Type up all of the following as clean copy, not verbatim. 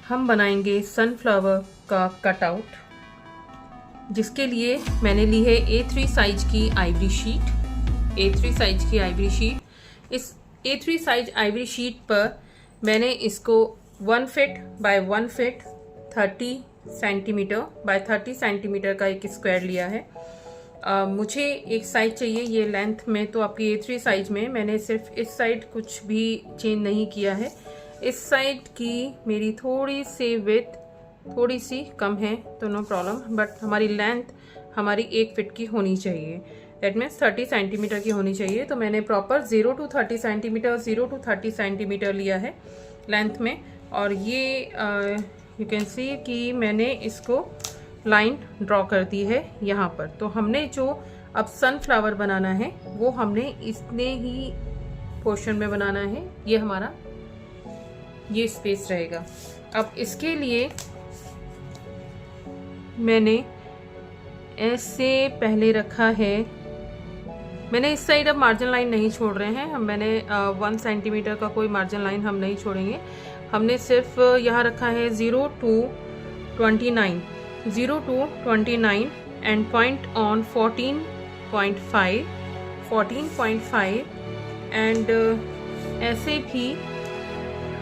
हम बनाएंगे सनफ्लावर का कटआउट, जिसके लिए मैंने ली है A3 साइज की आइवरी शीट। A3 साइज की आइवरी शीट। इस A3 साइज आइवरी शीट पर मैंने इसको 1 feet by 1 feet 30 centimetre bye 30 centimetre का एक स्क्वायर लिया है। मुझे एक साइज चाहिए ये लेंथ में, तो आपकी A3 साइज में मैंने सिर्फ इस साइड कुछ भी चेंज नहीं किया है। इस साइड की मेरी थोड़ी सी विड्थ थोड़ी सी कम है तो नो प्रॉब्लम, बट हमारी लेंथ हमारी 1 फीट की होनी चाहिए। दैट मीन्स 30 सेंटीमीटर की होनी चाहिए। तो मैंने proper 0 to 30 centimetre 0 to 30 centimetre लिया है लेंथ में। और ये यू कैन सी कि मैंने इसको लाइन ड्रॉ कर दी है यहाँ पर। तो हमने जो अब सनफ्लावर बनाना है वो हमने इतने ही पोर्शन में बनाना है। ये हमारा ये स्पेस रहेगा। अब इसके लिए मैंने ऐसे पहले रखा है, मैंने इस साइड अब मार्जिन लाइन नहीं छोड़ रहे हैं। मैंने 1 सेंटीमीटर का कोई मार्जिन लाइन हम नहीं छोड़ेंगे। हमने सिर्फ यहाँ रखा है 0 to 29 and point on 14.5 and ऐसे भी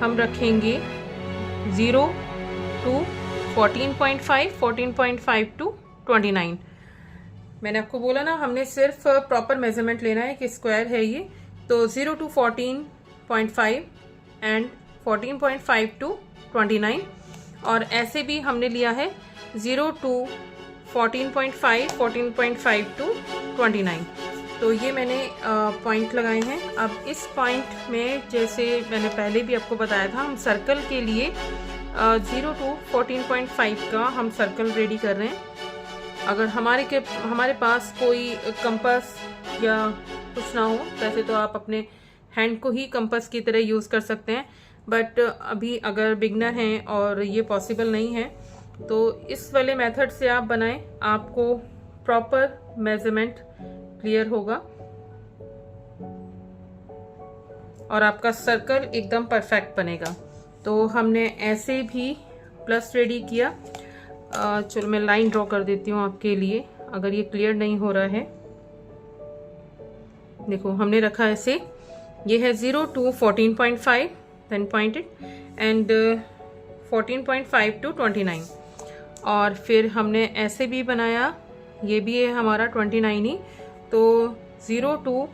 हम रखेंगे 0 to 14.5 to 29। मैंने आपको बोला ना हमने सिर्फ प्रॉपर मेजरमेंट लेना है कि स्क्वायर है ये। तो 0 to 14.5 एंड 14.5 to 29। और ऐसे भी हमने लिया है 0 to 14.5 to 29। तो ये मैंने पॉइंट लगाए हैं। अब इस पॉइंट में, जैसे मैंने पहले भी आपको बताया था, हम सर्कल के लिए 0 to 14.5 का हम सर्कल रेडी कर रहे हैं। अगर हमारे पास कोई कंपास या कुछ ना हो, वैसे तो आप अपने हैंड को ही कंपास की तरह यूज़ कर सकते हैं, बट अभी अगर बिगनर हैं और ये पॉसिबल नहीं है तो इस वाले मेथड से आप बनाएं, आपको प्रॉपर मेजरमेंट क्लियर होगा और आपका सर्कल एकदम परफेक्ट बनेगा। तो हमने ऐसे भी प्लस रेडी किया। चलो मैं लाइन ड्रॉ कर देती हूँ आपके लिए, अगर ये क्लियर नहीं हो रहा है। देखो हमने रखा ऐसे, ये है 0 to 14.5 then pointed end 14.5 to 29। और फिर हमने ऐसे भी बनाया, ये भी है हमारा 29 ही। तो 0 to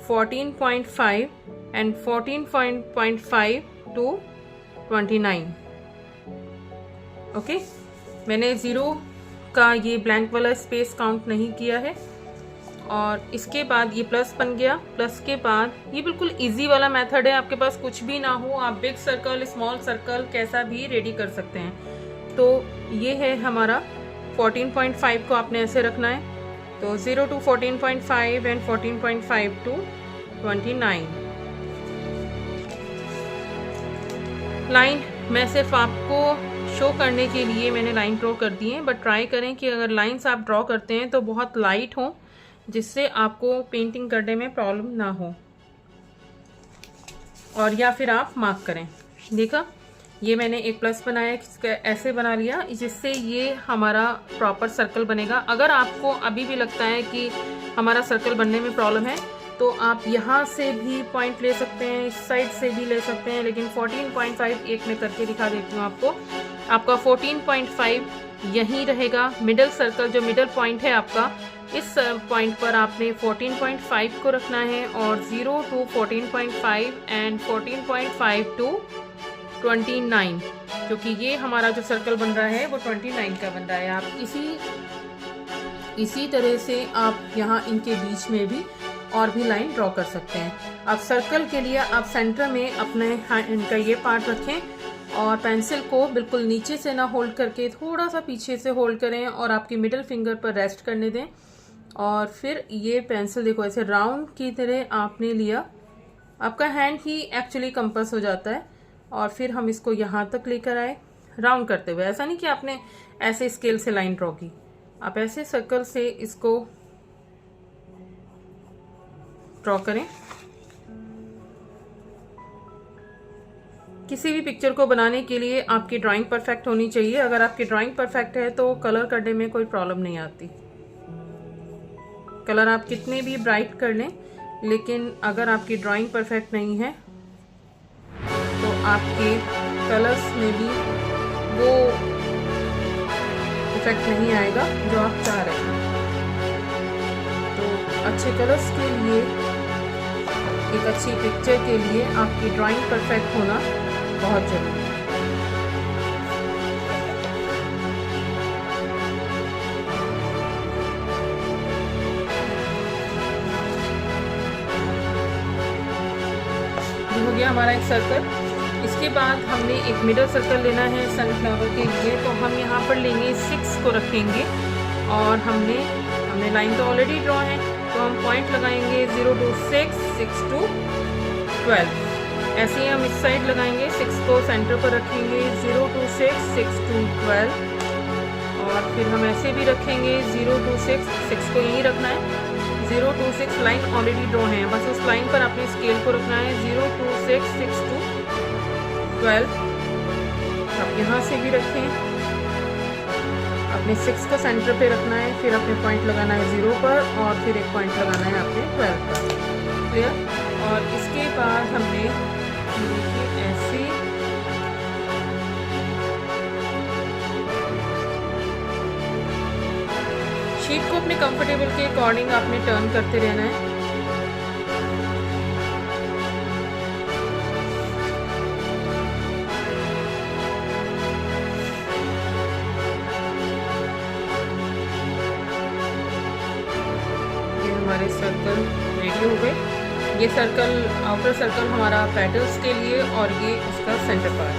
14.5 एंड 14.5 to 29। ओके, मैंने 0 का ये ब्लैंक वाला स्पेस काउंट नहीं किया है। और इसके बाद ये प्लस बन गया। प्लस के बाद ये बिल्कुल इजी वाला मेथड है, आपके पास कुछ भी ना हो आप बिग सर्कल स्मॉल सर्कल कैसा भी रेडी कर सकते हैं। तो ये है हमारा 14.5 को आपने ऐसे रखना है। तो 0 to 14.5 एंड 14.5 to 29। लाइन मैं सिर्फ आपको शो करने के लिए मैंने लाइन ड्रॉ कर दी है, बट ट्राई करें कि अगर लाइंस आप ड्रॉ करते हैं तो बहुत लाइट हो, जिससे आपको पेंटिंग करने में प्रॉब्लम ना हो, और या फिर आप मार्क करें। देखा, ये मैंने एक प्लस बनाया, ऐसे बना लिया, जिससे ये हमारा प्रॉपर सर्कल बनेगा। अगर आपको अभी भी लगता है कि हमारा सर्कल बनने में प्रॉब्लम है तो आप यहाँ से भी पॉइंट ले सकते हैं, इस साइड से भी ले सकते हैं, लेकिन 14.5 एक में करके दिखा देती हूँ आपको। आपका 14.5 यहीं रहेगा। मिडल सर्कल जो मिडल पॉइंट है आपका, इस पॉइंट पर आपने 14.5 को रखना है और 0 to 14.5 एंड 14.5 to 29, क्योंकि ये हमारा जो सर्कल बन रहा है वो 29 का बन रहा है। आप इसी तरह से आप यहाँ इनके बीच में भी और भी लाइन ड्रॉ कर सकते हैं। अब सर्कल के लिए आप सेंटर में अपने हैंड का ये पार्ट रखें और पेंसिल को बिल्कुल नीचे से ना होल्ड करके थोड़ा सा पीछे से होल्ड करें और आपकी मिडिल फिंगर पर रेस्ट करने दें। और फिर ये पेंसिल देखो ऐसे राउंड की तरह आपने लिया, आपका हैंड ही एक्चुअली कंपास हो जाता है। और फिर हम इसको यहाँ तक लेकर आए राउंड करते हुए। ऐसा नहीं कि आपने ऐसे स्केल से लाइन ड्रॉ की, आप ऐसे सर्कल से इसको ड्रॉ करें। किसी भी पिक्चर को बनाने के लिए आपकी ड्राइंग परफेक्ट होनी चाहिए। अगर आपकी ड्राइंग परफेक्ट है तो कलर करने में कोई प्रॉब्लम नहीं आती। कलर आप कितने भी ब्राइट कर लें, लेकिन अगर आपकी ड्राइंग परफेक्ट नहीं है तो आपके कलर्स में भी वो इफेक्ट नहीं आएगा जो आप चाह रहे हैं। तो अच्छे कलर्स के लिए, एक अच्छी पिक्चर के लिए आपकी ड्राइंग परफेक्ट होना बहुत ज़रूरी है। ये हो गया हमारा एक सर्कल। इसके बाद हमने एक मिडल सर्कल लेना है सनफ्लावर के लिए। तो हम यहाँ पर लेंगे 6 को रखेंगे और हमने लाइन तो ऑलरेडी ड्रॉ है, तो हम पॉइंट लगाएंगे 0 to 6, 6 to 12। ऐसे ही हम इस साइड लगाएंगे, 6 को सेंटर पर रखेंगे, 0 to 6, 6 to 12। और फिर हम ऐसे भी रखेंगे 0 to 6, 6 को यहीं रखना है। 0 to 6 लाइन ऑलरेडी ड्रॉ है, बस उस लाइन पर अपने स्केल को रखना है। 0 to 6, 6 to 12। आप यहाँ से भी रखें, अपने 6 को सेंटर पे रखना है, फिर अपने पॉइंट लगाना है 0 पर और फिर एक पॉइंट लगाना है अपने 12 पर। क्लियर? और इसके बाद हमने ऐसे शीट को अपने कंफर्टेबल के अकॉर्डिंग आपने टर्न करते रहना है। हमारे सर्कल रेडी हो गए। ये सर्कल, आउटर सर्कल हमारा पेटल्स के लिए और ये उसका सेंटर पार्ट।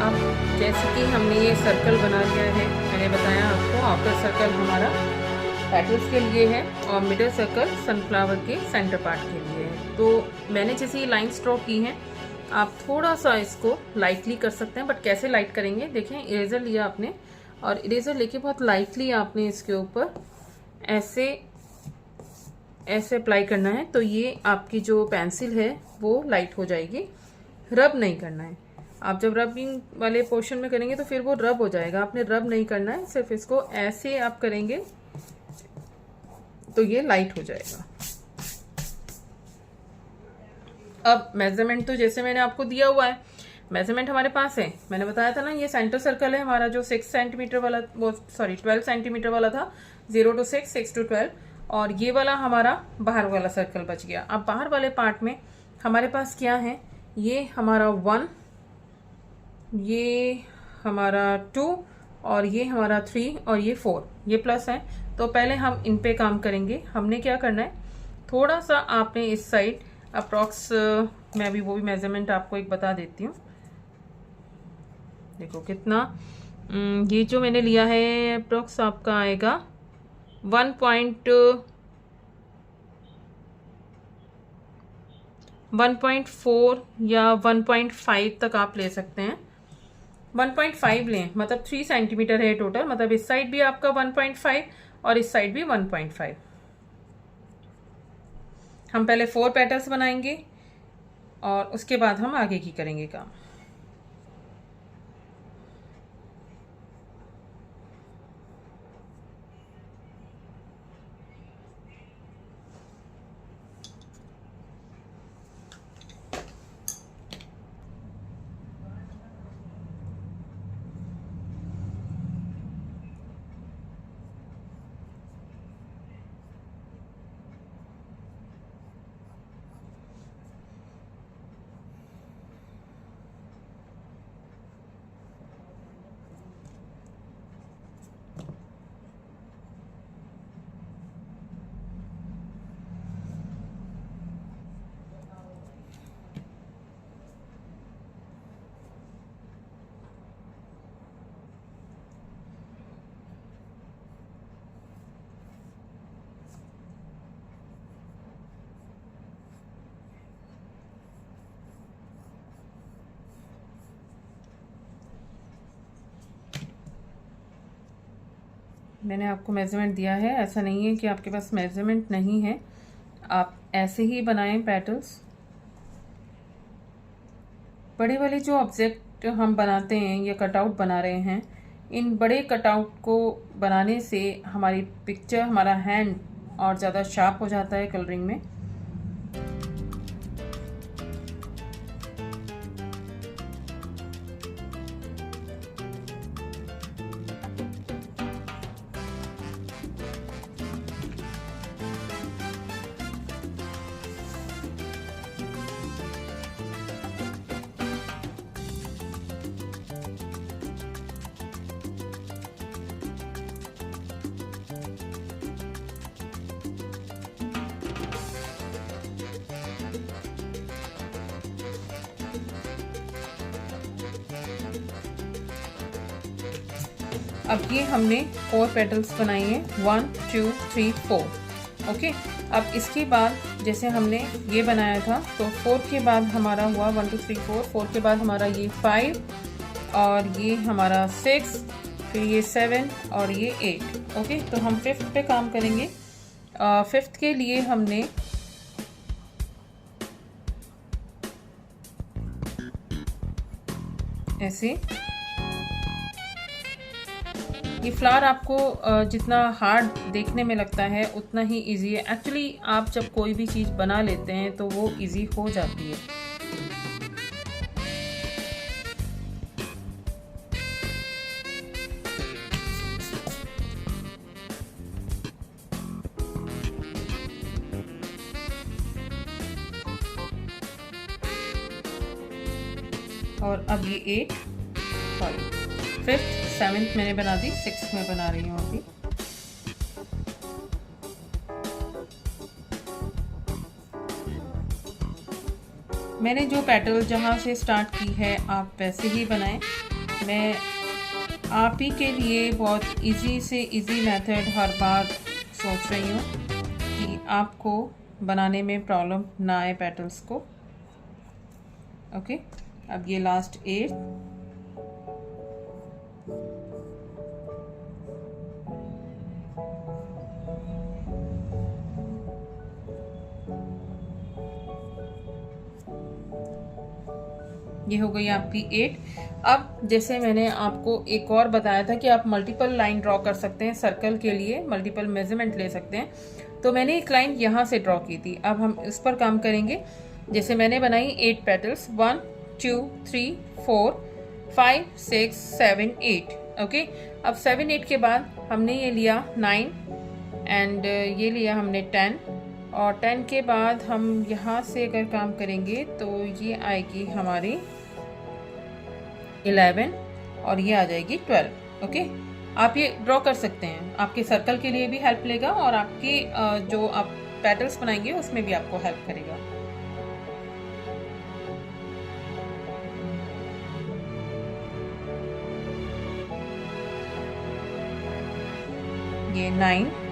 अब जैसे कि हमने ये सर्कल बना लिया है, मैंने बताया आपको आउटर सर्कल हमारा पेटल्स के लिए है और मिडल सर्कल सनफ्लावर के सेंटर पार्ट के लिए है। तो मैंने जैसे ये लाइन्स ड्रॉ की हैं, आप थोड़ा सा इसको लाइटली कर सकते हैं, बट कैसे लाइट करेंगे देखें। इरेजर लिया आपने और इरेजर लेके बहुत लाइटली आपने इसके ऊपर ऐसे अप्लाई करना है। तो ये आपकी जो पेंसिल है वो लाइट हो जाएगी। रब नहीं करना है। आप जब रबिंग वाले पोर्शन में करेंगे तो फिर वो रब हो जाएगा। आपने रब नहीं करना है, सिर्फ इसको ऐसे आप करेंगे तो ये लाइट हो जाएगा। अब मेजरमेंट तो जैसे मैंने आपको दिया हुआ है, मेजरमेंट हमारे पास है। मैंने बताया था ना, ये सेंटर सर्कल है हमारा जो 6 सेंटीमीटर वाला, वो 12 सेंटीमीटर वाला था। 0 to 6, 6 to 12। और ये वाला हमारा बाहर वाला सर्कल बच गया। अब बाहर वाले पार्ट में हमारे पास क्या है, ये हमारा 1, ये हमारा 2 और ये हमारा 3 और ये 4, ये प्लस है। तो पहले हम इन पे काम करेंगे। हमने क्या करना है, थोड़ा सा आपने इस साइड अप्रॉक्स, मैं अभी वो भी मेजरमेंट आपको एक बता देती हूँ। देखो कितना, ये जो मैंने लिया है अप्रॉक्स आपका आएगा 1.4 या 1.5 तक आप ले सकते हैं। 1.5 लें, मतलब 3 सेंटीमीटर है टोटल। मतलब इस साइड भी आपका 1.5 और इस साइड भी 1.5। हम पहले 4 पेटल्स बनाएंगे और उसके बाद हम आगे की करेंगे काम। मैंने आपको मेजरमेंट दिया है, ऐसा नहीं है कि आपके पास मेजरमेंट नहीं है। आप ऐसे ही बनाएं पेटल्स। बड़े वाले जो ऑब्जेक्ट हम बनाते हैं या कटआउट बना रहे हैं, इन बड़े कटआउट को बनाने से हमारी पिक्चर, हमारा हैंड और ज़्यादा शार्प हो जाता है कलरिंग में। अब ये हमने 4 पेटल्स बनाई हैं, 1 2 3 4। ओके, अब इसके बाद जैसे हमने ये बनाया था तो 4 के बाद हमारा हुआ 1 2 3 4, 4 के बाद हमारा ये 5 और ये हमारा 6, फिर ये 7 और ये 8। ओके, तो हम 5th पे काम करेंगे। 5th के लिए हमने ऐसे, ये फ्लावर आपको जितना हार्ड देखने में लगता है उतना ही इजी है। एक्चुअली आप जब कोई भी चीज़ बना लेते हैं तो वो इजी हो जाती है। और अब ये 8, सॉरी 5th 7th मैंने बना दी, 6th में बना रही हूँ अभी। मैंने जो पेटल जहाँ से स्टार्ट की है आप वैसे ही बनाएं। मैं आप ही के लिए बहुत इजी से इजी मेथड हर बार सोच रही हूँ कि आपको बनाने में प्रॉब्लम ना आए पेटल्स को। ओके, अब ये लास्ट 8, ये हो गई आपकी 8। अब जैसे मैंने आपको एक और बताया था कि आप मल्टीपल लाइन ड्रॉ कर सकते हैं, सर्कल के लिए मल्टीपल मेजरमेंट ले सकते हैं। तो मैंने एक लाइन यहाँ से ड्रॉ की थी, अब हम इस पर काम करेंगे। जैसे मैंने बनाई 8 पेटल्स, 1 2 3 4 5 6 7 8। ओके, अब 7 8 के बाद हमने ये लिया 9 एंड ये लिया हमने 10, और 10 के बाद हम यहाँ से अगर काम करेंगे तो ये आएगी हमारी 11 और ये आ जाएगी 12। ओके, आप ये ड्रॉ कर सकते हैं, आपके सर्कल के लिए भी हेल्प लेगा और आपके जो आप पेटल्स बनाएंगे उसमें भी आपको हेल्प करेगा। ये 9,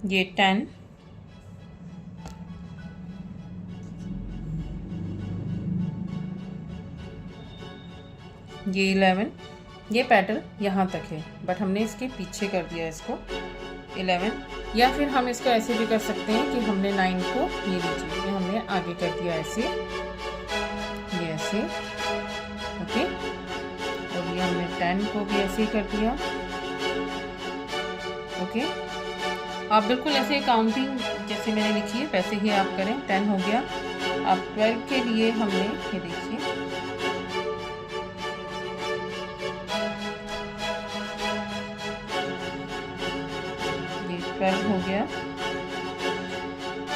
ये 10, ये 11। ये पेटल यहाँ तक है बट हमने इसके पीछे कर दिया इसको 11, या फिर हम इसको ऐसे भी कर सकते हैं कि हमने 9 को ये लीजिए, ये हमने आगे कर दिया ऐसे, ये ऐसे। ओके, और ये हमने 10 को भी ऐसे ही कर दिया। ओके, आप बिल्कुल ऐसे काउंटिंग जैसे मैंने लिखी है वैसे ही आप करें। 10 हो गया। अब 12 के लिए हमने ये देखिए, ये 12 हो गया,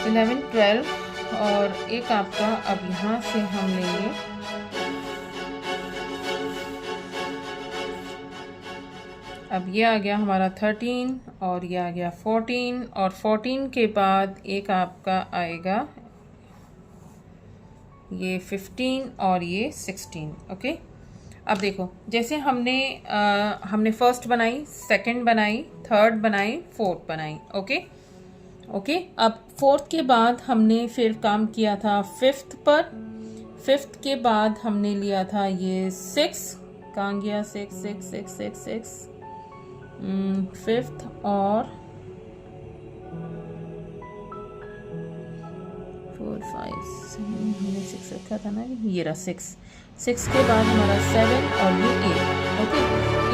11 12, और एक आपका अब यहाँ से हम लेंगे अब ये आ गया हमारा 13 और ये आ गया 14, और 14 के बाद एक आपका आएगा ये 15 और ये 16। ओके, अब देखो जैसे हमने फर्स्ट बनाई, सेकंड बनाई, थर्ड बनाई, फोर्थ बनाई। ओके, अब फोर्थ के बाद हमने फिर काम किया था फिफ्थ पर, फिफ्थ के बाद हमने लिया था ये 6 कहाँ गया, 6 6 6 6 6, फिफ्थ और 4 5 हमने 6 रखा था ना, ये रहा 6 6 के बाद हमारा 7 और ये 8। ओके,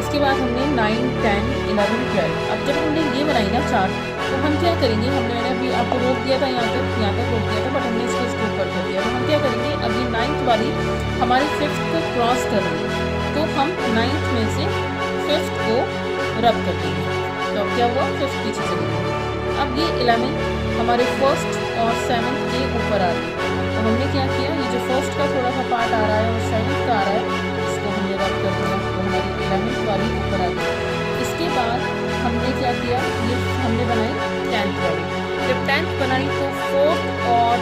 इसके बाद हमने 9 10 11 12। अब जब हमने ये बनाई ना चार्ट, तो हम क्या करेंगे, मैंने अभी आपको रोक दिया था यहाँ तक रोक दिया था, बट हमने इसको स्किप कर दिया। तो हम क्या करेंगे, अब ये 9th वाली हमारी 5th को क्रॉस कर रही है, तो हम 9th में से 5th को रब कर देंगे। तो अब क्या हुआ, 5th पीछे चली गई। अब ये 11 हमारे 1st और 7th के ऊपर आ रही है। तो हमने क्या किया, ये जो 1st का थोड़ा सा पार्ट आ रहा है और 7th का आ रहा है, इसको हमने रब कर दिया। तो हमारी 11th वाली ऊपर आ गई। इसके बाद हमने क्या किया, ये हमने बनाई 10th वाली। जब 10th बनाई तो 4th और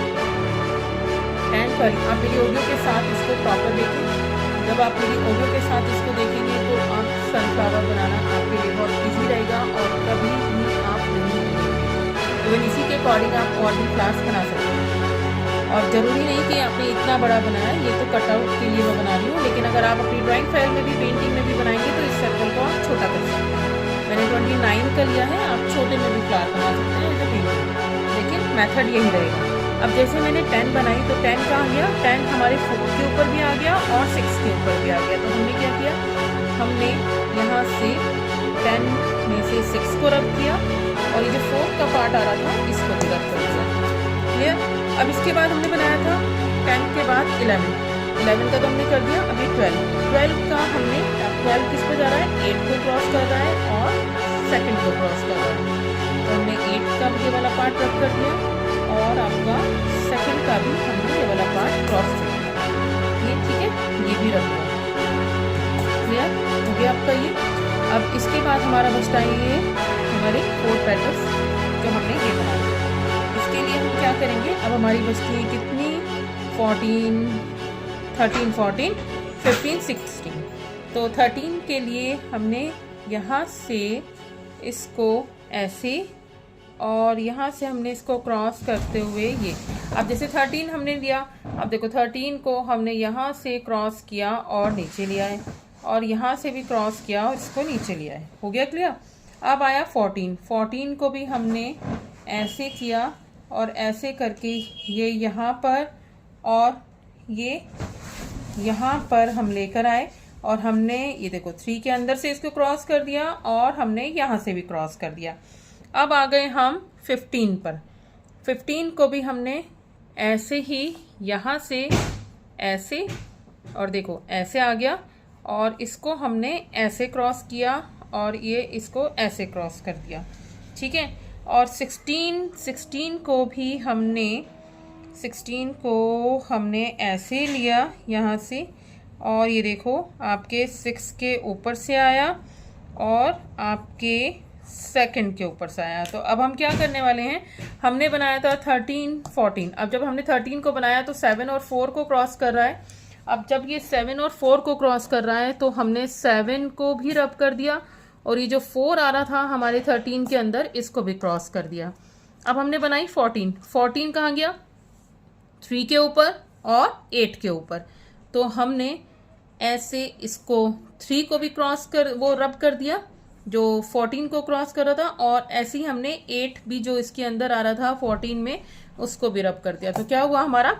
10th वाली, आप मेरी ऑडियो के साथ इसको प्रॉपर देखें। जब आप मेरी ऑडियो के साथ इसको देखेंगे तो आप सनफ्लावर बनाना आपके लिए बहुत ईजी रहेगा और कभी भी आप नहीं भूलेंगे। तो इसी के अकॉर्डिंग आप और भी क्लास बना सकते हैं। और ज़रूरी नहीं कि आपने इतना बड़ा बनाया, ये तो कटआउट के लिए मैं बना रही हूँ, लेकिन अगर आप अपनी ड्राइंग फाइल में भी, पेंटिंग में भी बनाएंगे तो इस सर्कल को आप छोटा कर सकते हैं। मैंने 29 का लिया है, आप छोटे में भी फ्लावर बना सकते हैं एज ए पेंटिंग, लेकिन मेथड यही रहेगा। अब जैसे मैंने 10 बनाई तो 10 कहाँ गया, 10 हमारे 4 के ऊपर भी आ गया और 6 के ऊपर भी आ गया। तो हमने क्या किया, हमने यहाँ से 10 में से 6 को रब किया और ये जो 4 का पार्ट आ रहा था इसको भी रब कर दिया। क्लियर। अब इसके बाद हमने बनाया था 10 के बाद 11 का तो हमने कर दिया। अभी 12 का हमने, 12 किस पे जा रहा है, 8 को क्रॉस कर रहा है और 2nd को क्रॉस कर रहा है। तो हमने 8 का ये वाला पार्ट रब कर दिया और आपका 2nd का भी हमने ये वाला पार्ट क्रॉस कर दिया। ये ठीक है, ये भी रब दिया। क्लियर हो गया आपका ये। अब इसके बाद हमारा बचता है ये हमारे 4 पेटल्स जो हमने ये बनाए। इसके लिए हम क्या करेंगे, अब हमारी बचती है कितनी, 14 13 14 15 16। तो 13 के लिए हमने यहाँ से इसको ऐसे और यहाँ से हमने इसको क्रॉस करते हुए ये, अब जैसे 13 हमने लिया, अब देखो 13 को हमने यहाँ से क्रॉस किया और नीचे लिया है और यहाँ से भी क्रॉस किया और इसको नीचे लिया है। हो गया क्लियर। अब आया 14 को भी हमने ऐसे किया और ऐसे करके ये यहाँ पर और ये यहाँ पर हम लेकर आए और हमने ये देखो 3 के अंदर से इसको क्रॉस कर दिया और हमने यहाँ से भी क्रॉस कर दिया। अब आ गए हम 15 पर। 15 को भी हमने ऐसे ही यहाँ से ऐसे और देखो ऐसे आ गया और इसको हमने ऐसे क्रॉस किया और ये इसको ऐसे क्रॉस कर दिया। ठीक है। और 16 को भी हमने 16 को हमने ऐसे लिया यहाँ से और ये देखो आपके 6 के ऊपर से आया और आपके 2nd के ऊपर से आया। तो अब हम क्या करने वाले हैं, हमने बनाया था 13 14। अब जब हमने 13 को बनाया तो 7 और 4 को क्रॉस कर रहा है। अब जब ये 7 और 4 को क्रॉस कर रहा है तो हमने 7 को भी रब कर दिया और ये जो 4 आ रहा था हमारे 13 के अंदर इसको भी क्रॉस कर दिया। अब हमने बनाई 14 कहाँ गया, 3 के ऊपर और 8 के ऊपर। तो हमने ऐसे इसको 3 को भी क्रॉस कर वो रब कर दिया जो 14 को क्रॉस कर रहा था और ऐसे ही हमने 8 भी जो इसके अंदर आ रहा था 14 में उसको भी रब कर दिया। तो क्या हुआ, हमारा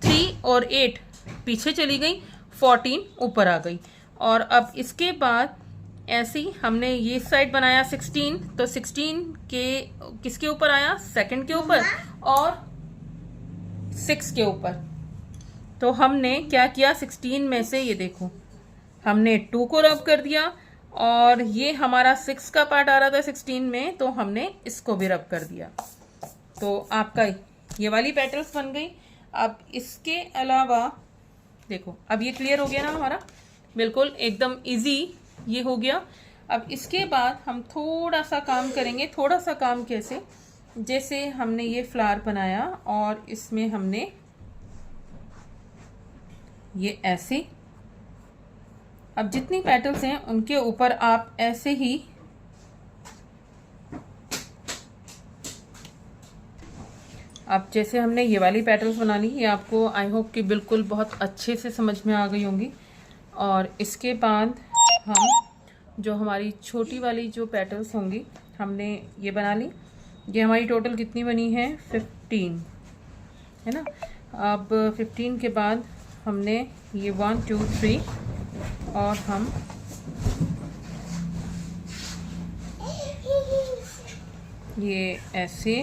3 और 8 पीछे चली गई, 14 ऊपर आ गई। और अब इसके बाद ऐसे ही हमने ये साइड बनाया 16, तो 16 के किसके ऊपर आया, 2nd के ऊपर और 6 के ऊपर। तो हमने क्या किया, 16 में से ये देखो हमने 2 को रब कर दिया और ये हमारा 6 का पार्ट आ रहा था 16 में, तो हमने इसको भी रब कर दिया। तो आपका ये वाली पेटल्स बन गई। अब इसके अलावा देखो, अब ये क्लियर हो गया ना हमारा, बिल्कुल एकदम इजी ये हो गया। अब इसके बाद हम थोड़ा सा काम करेंगे। थोड़ा सा काम कैसे, जैसे हमने ये फ्लावर बनाया और इसमें हमने ये ऐसे, अब जितनी पेटल्स हैं उनके ऊपर आप ऐसे ही अब जैसे हमने ये वाली पेटल्स बना ली, ये आपको आई होप कि बिल्कुल बहुत अच्छे से समझ में आ गई होंगी। और इसके बाद हम जो हमारी छोटी वाली जो पेटल्स होंगी हमने ये बना ली। ये हमारी टोटल कितनी बनी है 15, है ना। अब 15 के बाद हमने ये 1 2 3 और हम ये ऐसे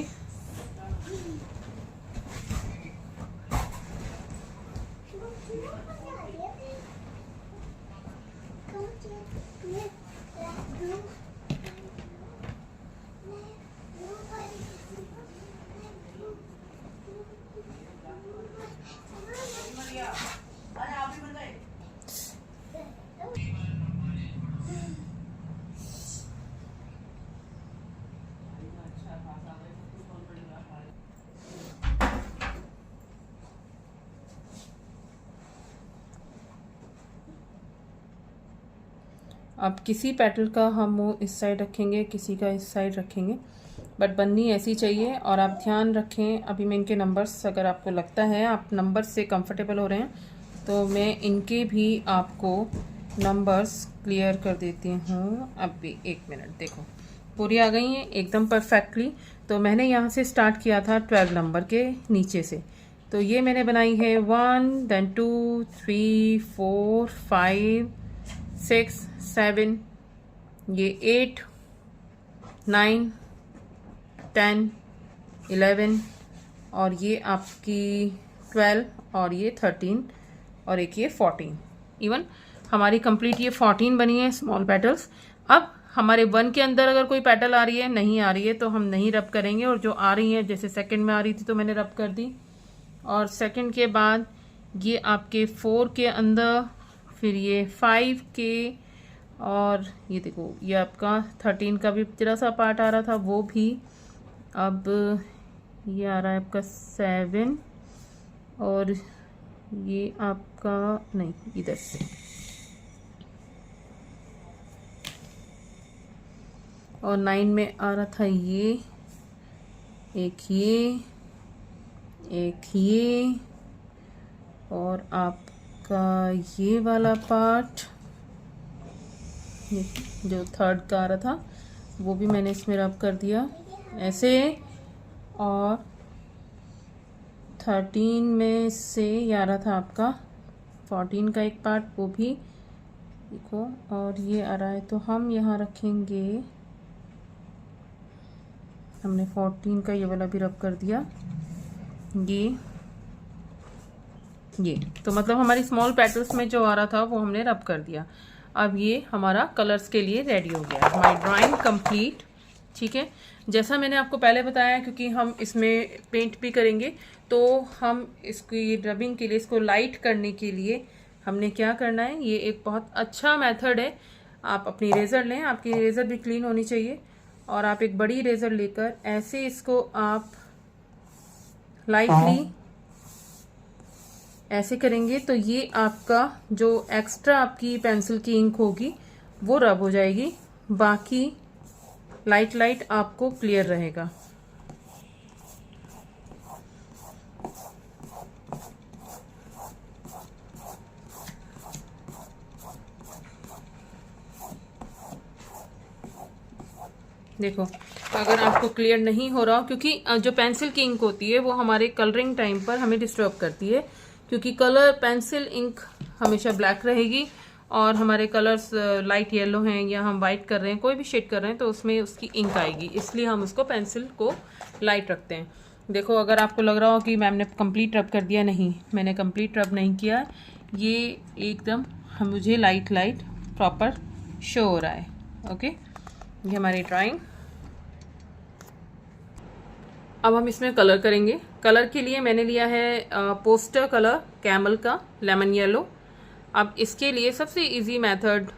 अब किसी पेटल का हम मुँह इस साइड रखेंगे, किसी का इस साइड रखेंगे, बट बननी ऐसी चाहिए। और आप ध्यान रखें, अभी मैं इनके नंबर्स, अगर आपको लगता है आप नंबर से कंफर्टेबल हो रहे हैं तो मैं इनके भी आपको नंबर्स क्लियर कर देती हूँ। अभी 1 मिनट, देखो पूरी आ गई हैं एकदम परफेक्टली। तो मैंने यहाँ से स्टार्ट किया था 12 नंबर के नीचे से, तो ये मैंने बनाई है 1 then 2 3 4 5 6 7, ये 8 9 10 11 और ये आपकी 12 और ये 13 और एक ये 14। इवन हमारी कंप्लीट ये 14 बनी है स्मॉल पेटल्स। अब हमारे 1 के अंदर अगर कोई पेटल आ रही है, नहीं आ रही है, तो हम नहीं रब करेंगे। और जो आ रही है, जैसे सेकंड में आ रही थी तो मैंने रब कर दी, और सेकंड के बाद ये आपके 4 के अंदर, फिर ये 5 के, और ये देखो ये आपका 13 का भी जरा सा पार्ट आ रहा था वो भी। अब ये आ रहा है आपका 7 और ये आपका नहीं, इधर से, और 9 में आ रहा था ये एक, ये और आपका ये वाला पार्ट, ये जो 3rd का आ रहा था वो भी मैंने इसमें रब कर दिया ऐसे। और 13 में से ये आ रहा था आपका 14 का एक पार्ट, वो भी देखो, और ये आ रहा है। तो हम यहाँ रखेंगे, हमने 14 का ये वाला भी रब कर दिया, ये तो मतलब हमारी स्मॉल पेटल्स में जो आ रहा था वो हमने रब कर दिया। अब ये हमारा कलर्स के लिए रेडी हो गया, हमारी ड्राइंग कंप्लीट। ठीक है, जैसा मैंने आपको पहले बताया, क्योंकि हम इसमें पेंट भी करेंगे तो हम इसकी रबिंग के लिए, इसको लाइट करने के लिए हमने क्या करना है, ये एक बहुत अच्छा मेथड है। आप अपनी रेज़र लें, आपकी रेज़र भी क्लीन होनी चाहिए, और आप एक बड़ी रेज़र लेकर ऐसे इसको आप लाइटली ऐसे करेंगे तो ये आपका जो एक्स्ट्रा आपकी पेंसिल की इंक होगी वो रब हो जाएगी, बाकी लाइट आपको क्लियर रहेगा। देखो, अगर आपको क्लियर नहीं हो रहा, क्योंकि जो पेंसिल की इंक होती है वो हमारे कलरिंग टाइम पर हमें डिस्टर्ब करती है, क्योंकि कलर पेंसिल इंक हमेशा ब्लैक रहेगी, और हमारे कलर्स लाइट येलो हैं या हम वाइट कर रहे हैं, कोई भी शेड कर रहे हैं, तो उसमें उसकी इंक आएगी, इसलिए हम उसको पेंसिल को लाइट रखते हैं। देखो, अगर आपको लग रहा हो कि मैम ने कंप्लीट रब कर दिया, नहीं, मैंने कंप्लीट रब नहीं किया, ये एकदम मुझे लाइट प्रॉपर शो हो रहा है। ओके, ये हमारी ड्राइंग। अब हम इसमें कलर करेंगे। कलर के लिए मैंने लिया है पोस्टर कलर कैमल का लेमन येलो। अब इसके लिए सबसे इजी मेथड,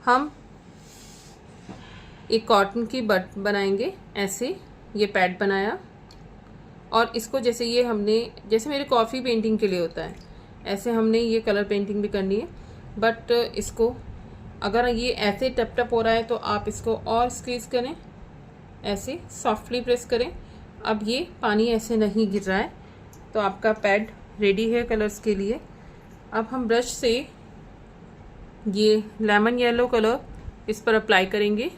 हम एक कॉटन की बट बनाएंगे, ऐसे ये पैड बनाया, और इसको जैसे ये हमने, जैसे मेरे कॉफ़ी पेंटिंग के लिए होता है, ऐसे हमने ये कलर पेंटिंग भी करनी है। बट इसको अगर ये ऐसे टप टप हो रहा है तो आप इसको और स्क्वीज़ करें, ऐसे सॉफ्टली प्रेस करें। अब ये पानी ऐसे नहीं गिर रहा है, तो आपका पैड रेडी है कलर्स के लिए। अब हम ब्रश से ये लेमन येलो कलर इस पर अप्लाई करेंगे।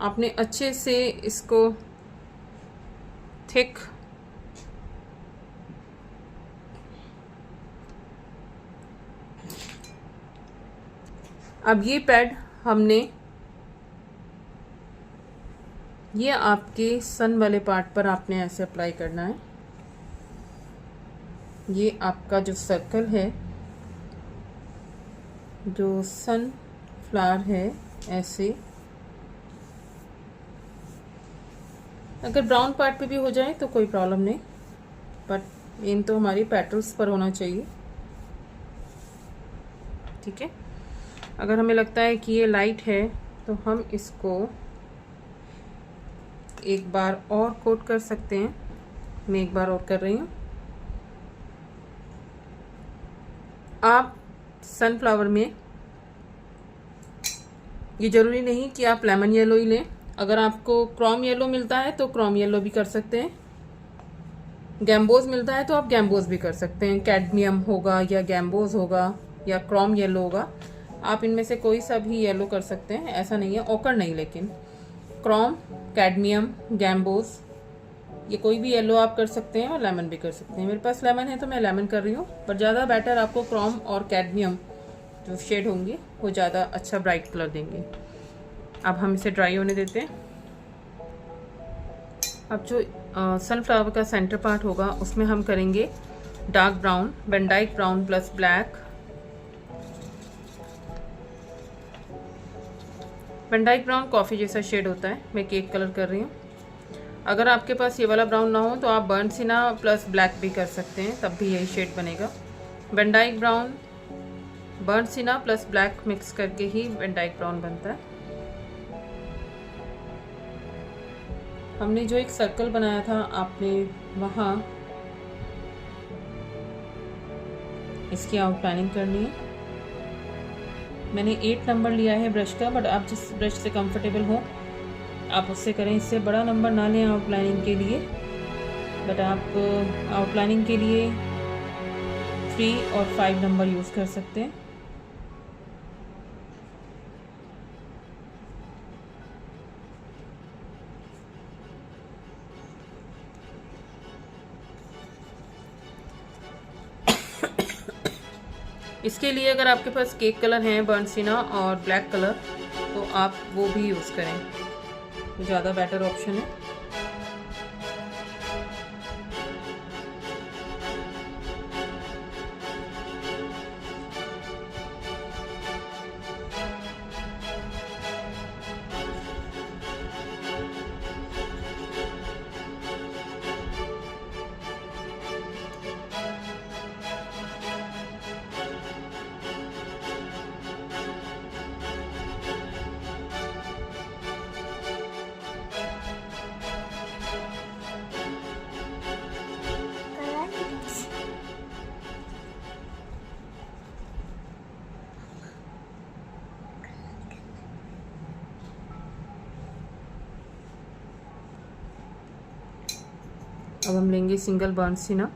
आपने अच्छे से इसको थिक अब ये पैड हमने ये आपके सन वाले पार्ट पर आपने ऐसे अप्लाई करना है। ये आपका जो सर्कल है, जो सन फ्लावर है, ऐसे अगर ब्राउन पार्ट पे भी हो जाए तो कोई प्रॉब्लम नहीं, बट इन तो हमारी पेटल्स पर होना चाहिए। ठीक है, अगर हमें लगता है कि ये लाइट है तो हम इसको एक बार और कोट कर सकते हैं। मैं एक बार और कर रही हूँ। आप सनफ्लावर में ये ज़रूरी नहीं कि आप लेमन येलो ही लें। अगर आपको क्रोम येलो मिलता है तो क्रोम येलो भी कर सकते हैं। गैम्बोज मिलता है तो आप गैम्बोज भी कर सकते हैं। कैडमियम होगा या गैम्बोज होगा या क्रोम येलो होगा, आप इनमें से कोई सा भी येलो कर सकते हैं। ऐसा नहीं है, ओकर नहीं, लेकिन क्रोम, कैडमियम, गैम्बोज, ये कोई भी येलो आप कर सकते हैं और लेमन भी कर सकते हैं। मेरे पास लेमन है तो मैं लेमन कर रही हूँ, पर ज़्यादा बेटर आपको क्रोम और कैडमियम जो शेड होंगे वो ज़्यादा अच्छा ब्राइट कलर देंगे। अब हम इसे ड्राई होने देते हैं। अब जो सनफ्लावर का सेंटर पार्ट होगा उसमें हम करेंगे dark brown, Van Dyke brown plus black. Van Dyke brown coffee जैसा शेड होता है, मैं केक कलर कर रही हूँ। अगर आपके पास ये वाला ब्राउन ना हो तो आप बर्न सिना प्लस ब्लैक भी कर सकते हैं, तब भी यही शेड बनेगा। वैन डाइक ब्राउन, बर्न सिना प्लस ब्लैक मिक्स करके ही वैन डाइक ब्राउन बनता है। हमने जो एक सर्कल बनाया था, आपने वहाँ इसकी आउटलाइनिंग करनी है। मैंने 8 नंबर लिया है ब्रश का, बट आप जिस ब्रश से कंफर्टेबल हो आप उससे करें। इससे बड़ा नंबर ना लें आउटलाइनिंग के लिए, बट आप आउटलाइनिंग के लिए 3 और 5 नंबर यूज़ कर सकते हैं। इसके लिए अगर आपके पास केक कलर हैं, बर्न सिना और ब्लैक कलर, तो आप वो भी यूज़ करें, तो ज़्यादा बेटर ऑप्शन है। अब हम लेंगे सिंगल बर्न सिना।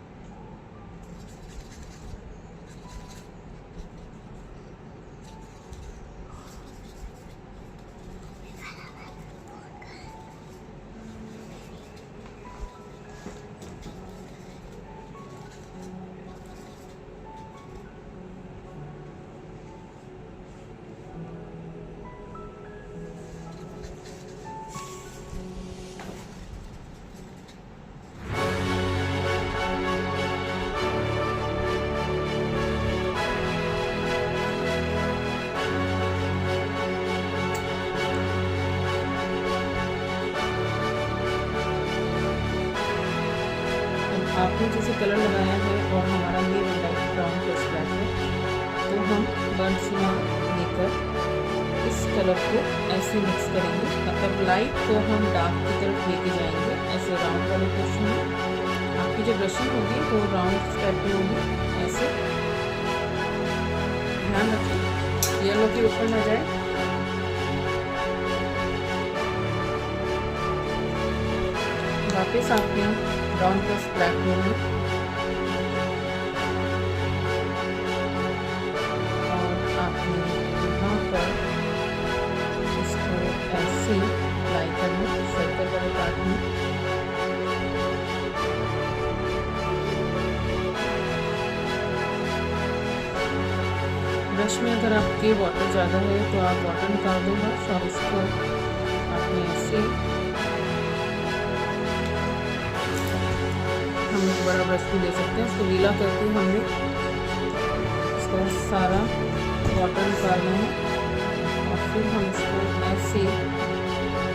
आपने जैसे कलर लगाया है और हमारा ये लाइट ब्राउन प्लस ब्लैक है, तो हम बर्न सिना लेकर इस कलर को ऐसे मिक्स करेंगे। मतलब लाइट को हम डार्क की तरफ लेके जाएंगे, ऐसे राउंड वाले पोर्शन में। आपकी जो ब्रशिंग होगी वो राउंड स्टेप में होगी, ऐसे ध्यान रखें येलो के ऊपर ना जाए। वापस आपने ब्राउन प्लस ब्लैक लेना है और आपने यहाँ पर इसको ऐसे अप्लाई करना सर्कल वाले पार्ट में। ब्रश में अगर आपके वाटर ज़्यादा है तो आप वाटर निकाल दो बस, और इसको आपने ऐसे, हम एक बड़ा ब्रश भी ले सकते हैं, इसको गीला करके हमने इसका सारा वाटर निकालना है और फिर हम इसको ऐसे,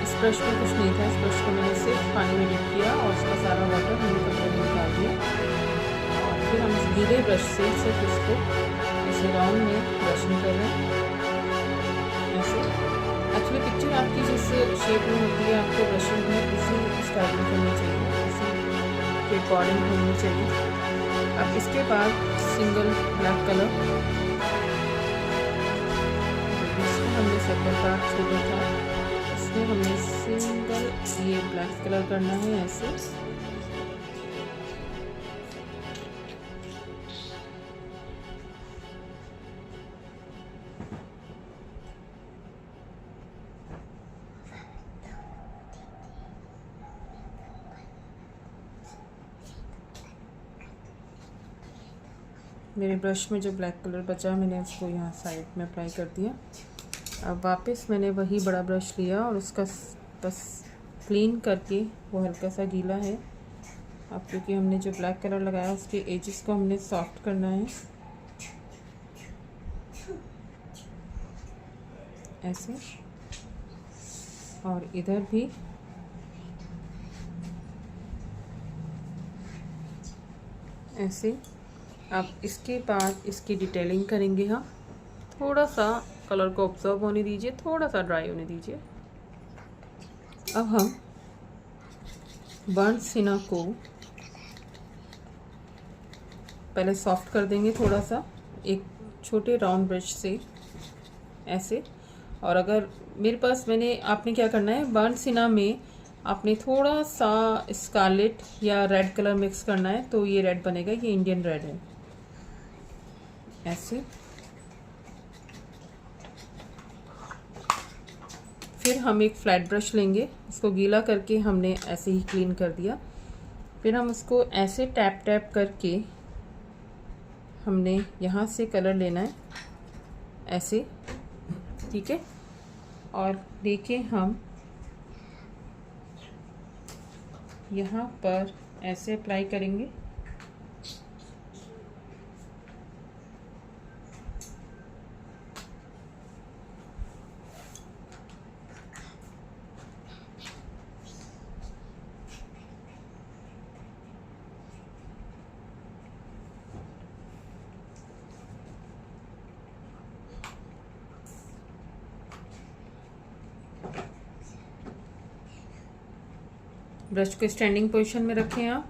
इस ब्रश में कुछ नहीं था, इस ब्रश को मैंने सिर्फ पानी में डिप किया और उसका सारा वाटर हमने कपड़े में निकाल दिया। और फिर हम इस गीले ब्रश से सिर्फ इसको ऐसे राउंड में ब्रशिंग कर रहे हैं ऐसे। एक्चुअली पिक्चर आपकी जिस शेप में होती है आपको ब्रशिंग भी इसी स्टाइल में करनी चाहिए, इसी के अकॉर्डिंग होनी चाहिए। अब इसके बाद सिंगल ब्लैक कलर, इसको हमने सर्कल का छोटा था, इसमें हमें सिंगल ये ब्लैक कलर करना है ऐसे। मेरे ब्रश में जो ब्लैक कलर बचा मैंने उसको यहाँ साइड में अप्लाई कर दिया। अब वापस मैंने वही बड़ा ब्रश लिया और उसका बस क्लीन करके, वो हल्का सा गीला है अब क्योंकि हमने जो ब्लैक कलर लगाया उसके एजेस को हमने सॉफ्ट करना है ऐसे, और इधर भी ऐसे। अब इसके बाद इसकी डिटेलिंग करेंगे हम, थोड़ा सा कलर को ऑब्जर्व होने दीजिए, थोड़ा सा ड्राई होने दीजिए। अब हम बर्न सिना को पहले सॉफ्ट कर देंगे थोड़ा सा एक छोटे राउंड ब्रश से ऐसे। और अगर मेरे पास आपने क्या करना है, बर्न सिना में आपने थोड़ा सा स्कारलेट या रेड कलर मिक्स करना है, तो ये रेड बनेगा, ये इंडियन रेड है ऐसे। फिर हम एक फ्लैट ब्रश लेंगे, इसको गीला करके हमने ऐसे ही क्लीन कर दिया। फिर हम उसको ऐसे टैप टैप करके हमने यहाँ से कलर लेना है ऐसे, ठीक है। और देखिए हम यहाँ पर ऐसे अप्लाई करेंगे, ब्रश को स्टैंडिंग पोजीशन में रखें आप।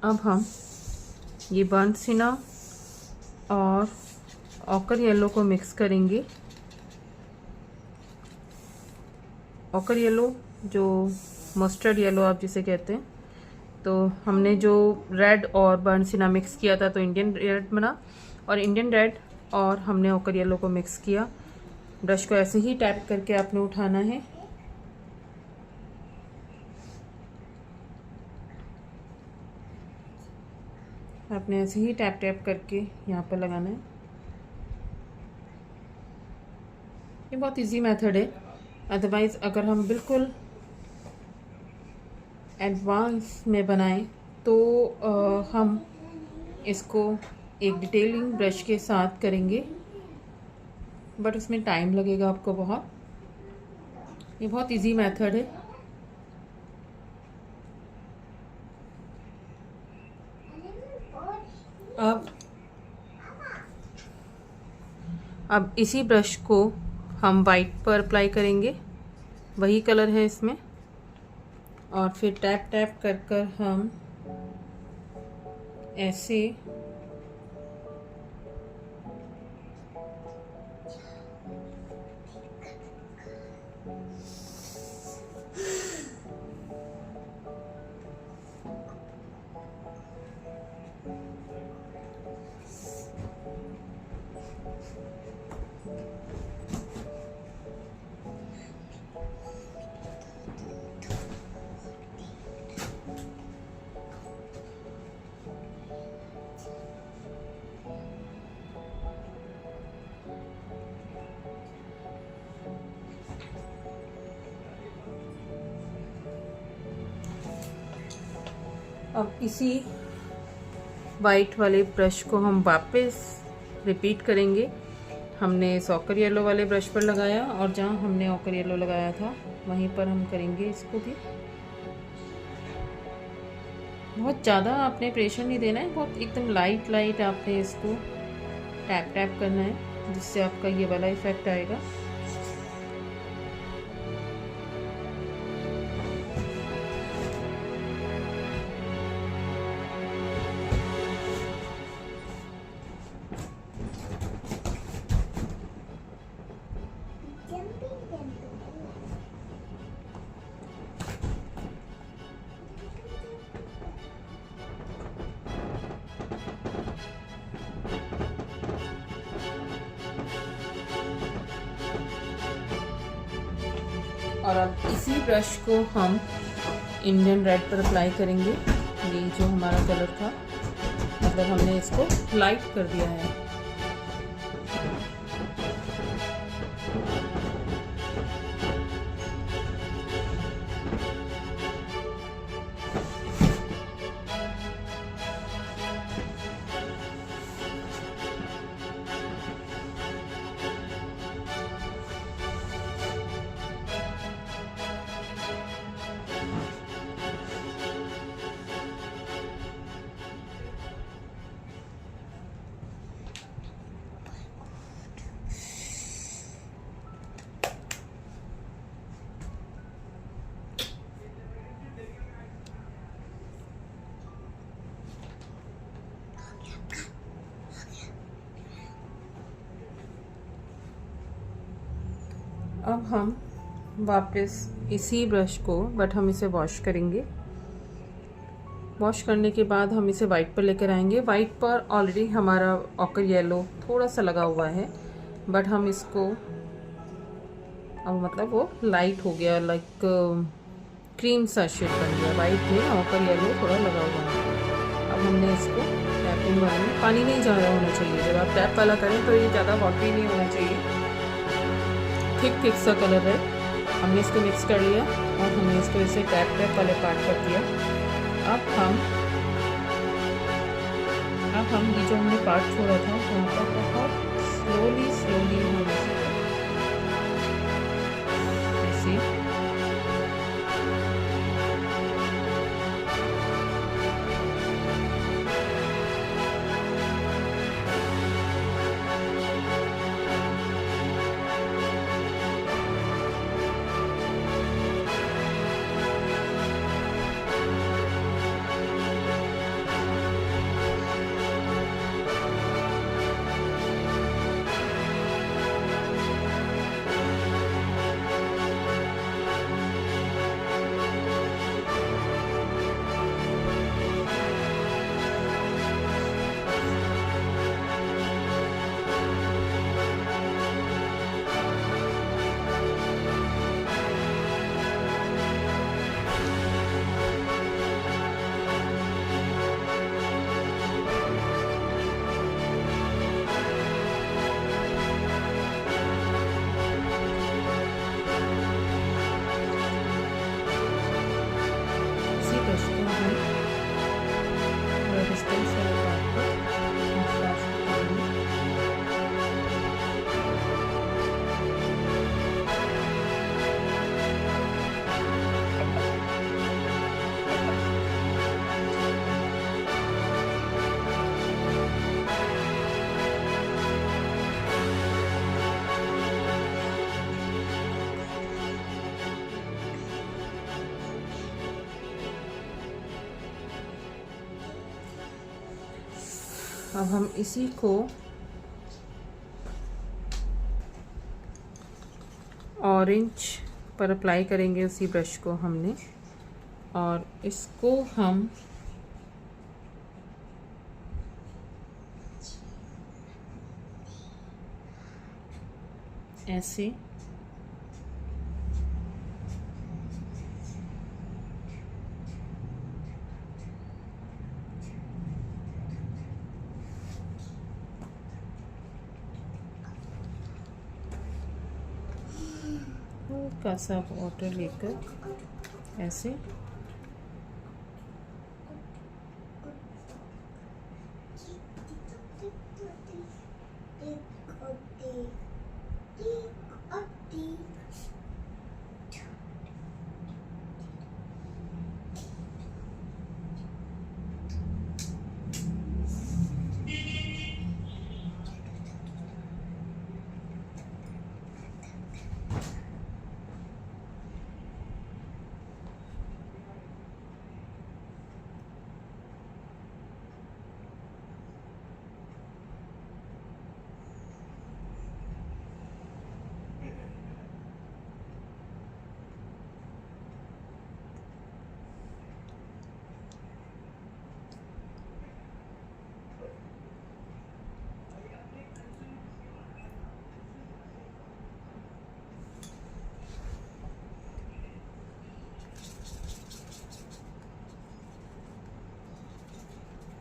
अब हम ये बर्न सिना और ऑकर येलो को मिक्स करेंगे। ऑकर येलो जो मस्टर्ड येलो आप जिसे कहते हैं, तो हमने जो रेड और बर्न सिना मिक्स किया था तो इंडियन रेड बना, और इंडियन रेड और हमने ऑकर येलो को मिक्स किया। ब्रश को ऐसे ही टैप करके आपने उठाना है, आपने ऐसे ही टैप टैप करके यहाँ पर लगाना है। ये बहुत इजी मेथड है, अदरवाइज़ अगर हम बिल्कुल एडवांस में बनाएं तो हम इसको एक डिटेलिंग ब्रश के साथ करेंगे, बट उसमें टाइम लगेगा आपको बहुत। ये बहुत इजी मेथड है। अब इसी ब्रश को हम वाइट पर अप्लाई करेंगे, वही कलर है इसमें, और फिर टैप टैप कर कर हम ऐसे अब इसी वाइट वाले ब्रश को हम वापस रिपीट करेंगे। हमने इस ऑकर येलो वाले ब्रश पर लगाया और जहाँ हमने ऑकर येलो लगाया था वहीं पर हम करेंगे इसको भी। बहुत ज़्यादा आपने प्रेशर नहीं देना है, बहुत एकदम लाइट लाइट आपने इसको टैप टैप करना है, जिससे आपका ये वाला इफेक्ट आएगा। और अब इसी ब्रश को हम इंडियन रेड पर अप्लाई करेंगे। ये जो हमारा कलर था, मतलब हमने इसको लाइट कर दिया है। अब हम वापस इसी ब्रश को, बट हम इसे वॉश करेंगे। वॉश करने के बाद हम इसे वाइट पर लेकर आएंगे। वाइट पर ऑलरेडी हमारा ऑकर येलो थोड़ा सा लगा हुआ है, बट हम इसको अब मतलब वो लाइट हो गया, लाइक क्रीम सा शेड बन गया। वाइट में ऑकर येलो थोड़ा लगा हुआ है। अब हमने इसको टैपिंग वाले में, पानी नहीं जा रहा होना चाहिए जब आप टैप वाला करें, तो ये ज़्यादा वॉटरी नहीं होना चाहिए, थिक थिक सा कलर है। हमने इसको मिक्स कर लिया और हमने इसको इसे टैप टैप वाले पार्ट कर दिया। अब हम ये जो हमने पार्ट छोड़ा था वहाँ पर बहुत स्लोली हम ऐसे अब हम इसी को ऑरेंज पर अप्लाई करेंगे, उसी ब्रश को हमने, और इसको हम ऐसे हल्का सा वाटर लेकर ऐसे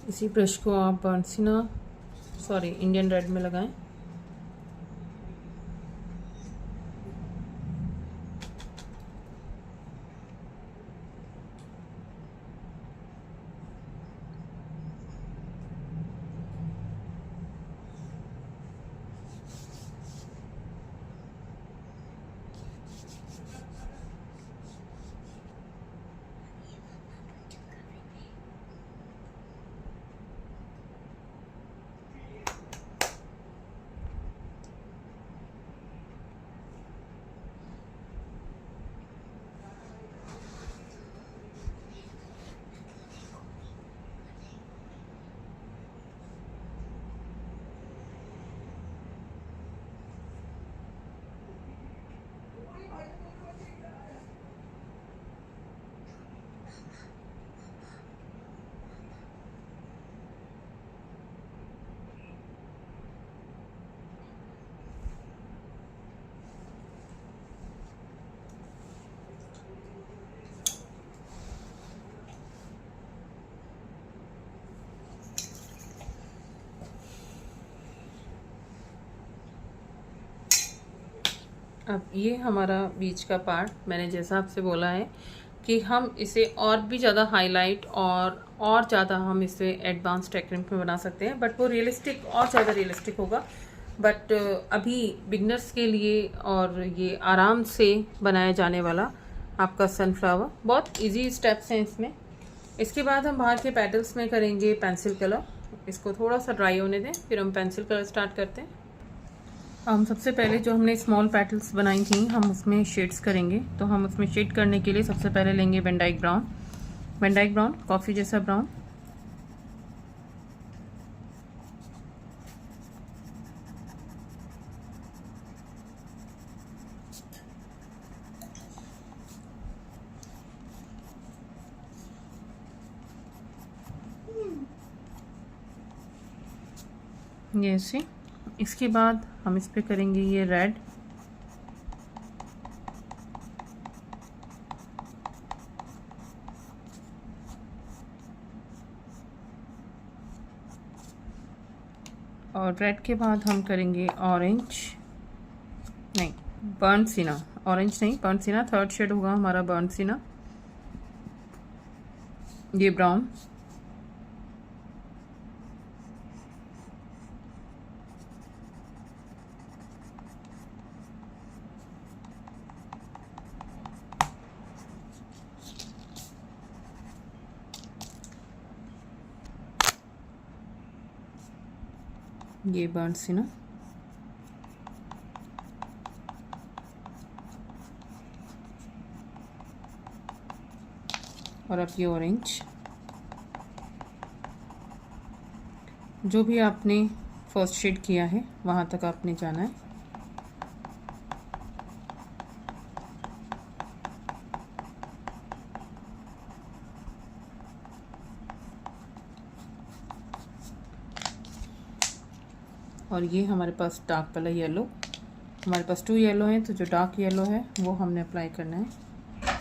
इसी ब्रश को आप इंडियन रेड में लगाएं। अब ये हमारा बीच का पार्ट, मैंने जैसा आपसे बोला है कि हम इसे और भी ज़्यादा हाईलाइट और ज़्यादा हम इसे एडवांस टेक्निक में बना सकते हैं, बट वो रियलिस्टिक और ज़्यादा रियलिस्टिक होगा। बट अभी बिगनर्स के लिए और ये आराम से बनाया जाने वाला आपका सनफ्लावर, बहुत इजी स्टेप्स हैं इसमें। इसके बाद हम बाहर के पेटल्स में करेंगे पेंसिल कलर। इसको थोड़ा सा ड्राई होने दें, फिर हम पेंसिल कलर स्टार्ट करते हैं। हम सबसे पहले जो हमने स्मॉल पेटल्स बनाई थी, हम उसमें शेड्स करेंगे। तो हम उसमें शेड करने के लिए सबसे पहले लेंगे वैन डाइक ब्राउन, कॉफ़ी जैसा ब्राउन। ये ऐसे। इसके बाद हम इस पे करेंगे ये रेड, और रेड के बाद हम करेंगे ऑरेंज, नहीं बर्न्ट सिना, ऑरेंज नहीं बर्न्ट सिना, थर्ड शेड होगा हमारा बर्न्ट सिना। ये ब्राउन, ये बर्न्ट सिना, और अब ये ऑरेंज। जो भी आपने फर्स्ट शेड किया है वहाँ तक आपने जाना है। और ये हमारे पास डार्क वाला येलो, हमारे पास 2 येलो हैं, तो जो डार्क येलो है वो हमने अप्लाई करना है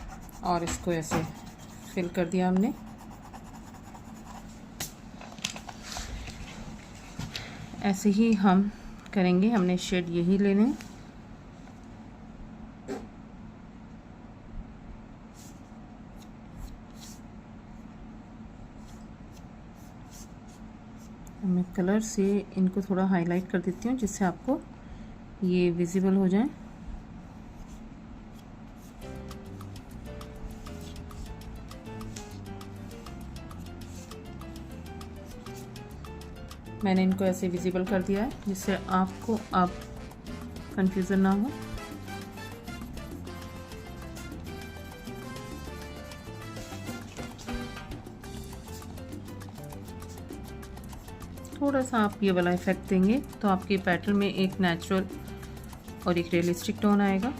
और इसको ऐसे फिल कर दिया हमने। ऐसे ही हम करेंगे, हमने शेड यही लेने हैं। मैं कलर से इनको थोड़ा हाईलाइट कर देती हूँ जिससे आपको ये विजिबल हो जाए। मैंने इनको ऐसे विजिबल कर दिया है जिससे आपको अब कंफ्यूजन ना हो। थोड़ा सा आप ये वाला इफेक्ट देंगे तो आपके पैटर्न में एक नेचुरल और एक रियलिस्टिक टोन आएगा।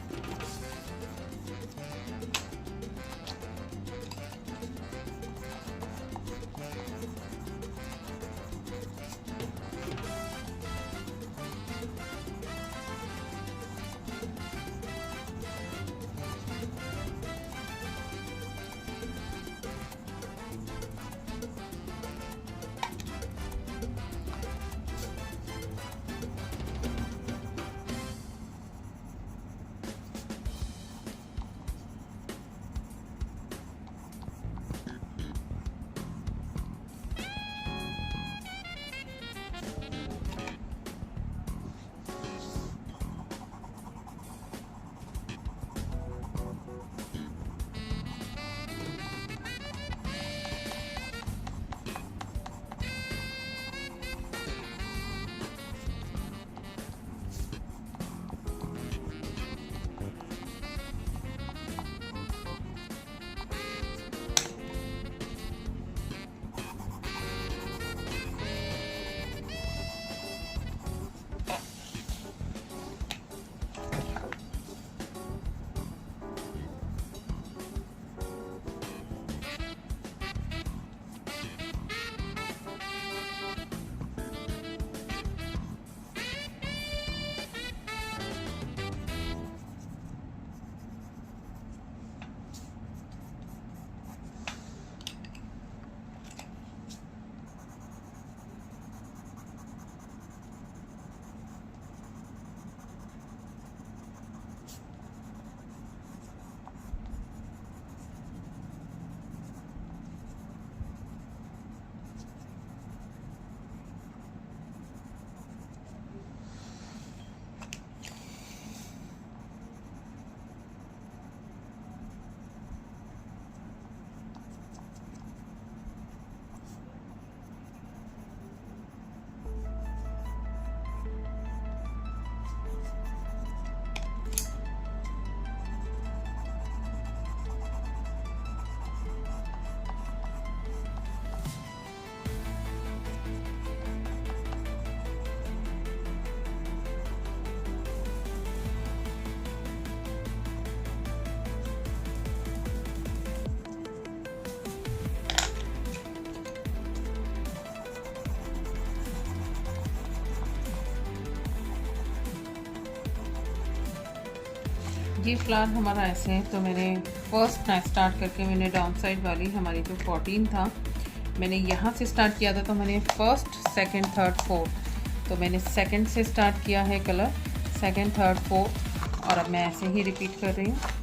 ये फ्लावर हमारा ऐसे है। तो मैंने फर्स्ट स्टार्ट करके मैंने डाउन साइड वाली हमारी जो 14 था, मैंने यहाँ से स्टार्ट किया था। तो मैंने फर्स्ट, सेकंड, थर्ड, फोर्थ, तो मैंने सेकंड से स्टार्ट किया है कलर, सेकंड, थर्ड, फोर्थ, और अब मैं ऐसे ही रिपीट कर रही हूँ।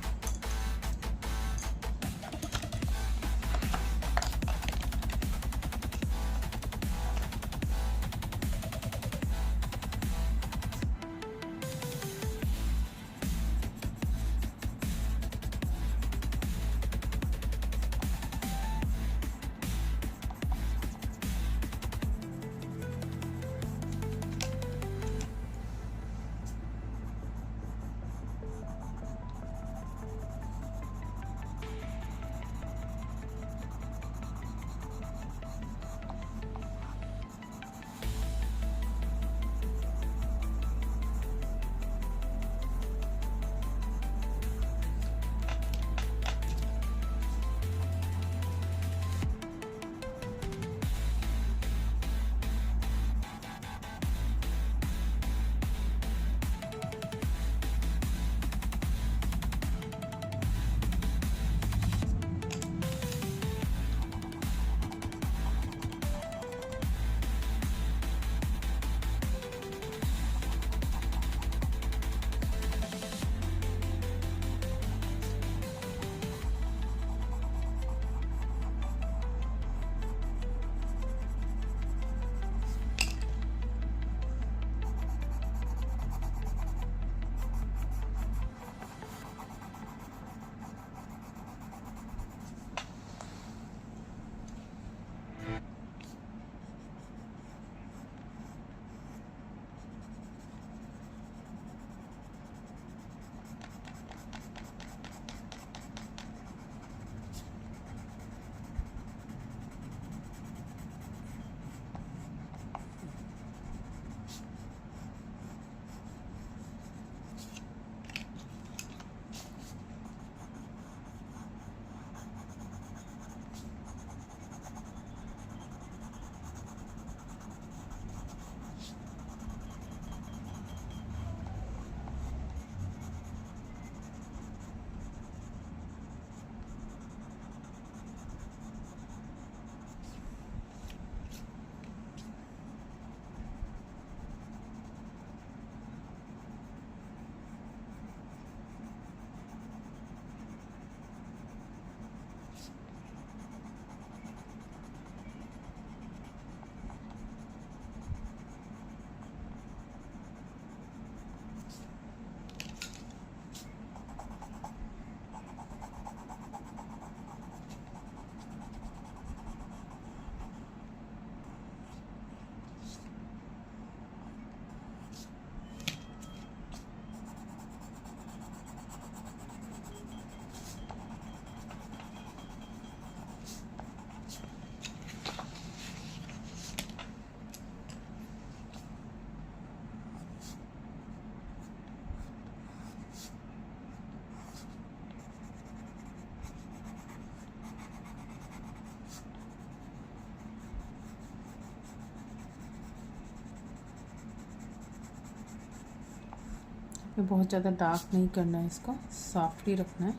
ये बहुत ज़्यादा डार्क नहीं करना है, इसको सॉफ्टली रखना है,